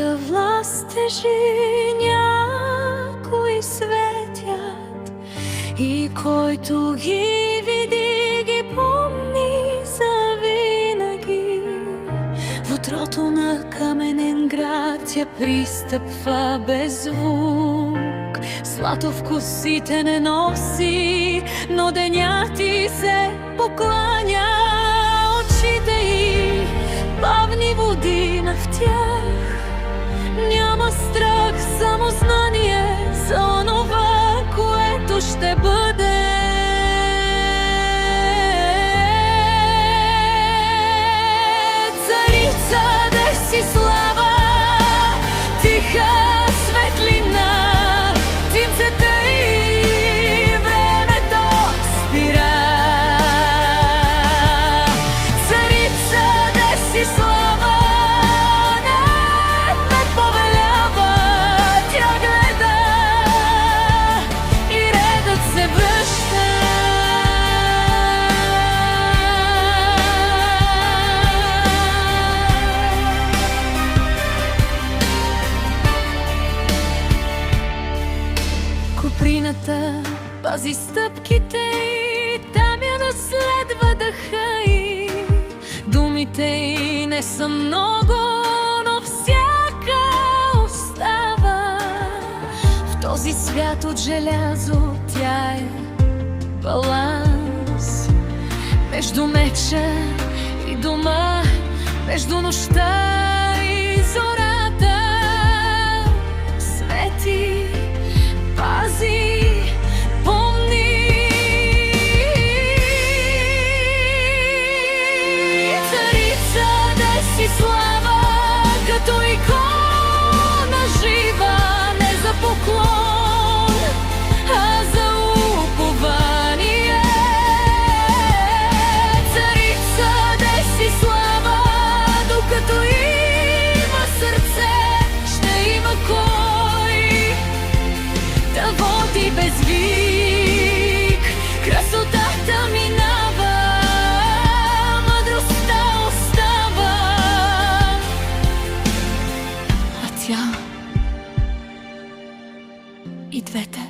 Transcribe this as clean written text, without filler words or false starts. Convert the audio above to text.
Твоята власт тежи, някои светят, и който ги види, ги помни завинаги. В утрото на каменен град тя пристъпва без звук. Злато в косите не носи, но деня ти се покланя. Очите й плавни води в тях, няма страх, само знание за онова, което ще бъде. Царица да си слава, тиха светлина, птицата и времето спира. Царица да си слава, не повелява, тя гледа и редът се връща. Куприната пази стъпките й, там я наследва дъха й. Думите й не са много, но всяка остава. В този свят от желязо тя е баланс между меча и дома, между нощта и зората. Свети, пази, помни. Царица да си слава, като икона жива, не за поклон, а за упование. Царица да си слава, докато има сърце, ще има кой да води без вик. Красотата минава, мъдростта остава, а тя и двете.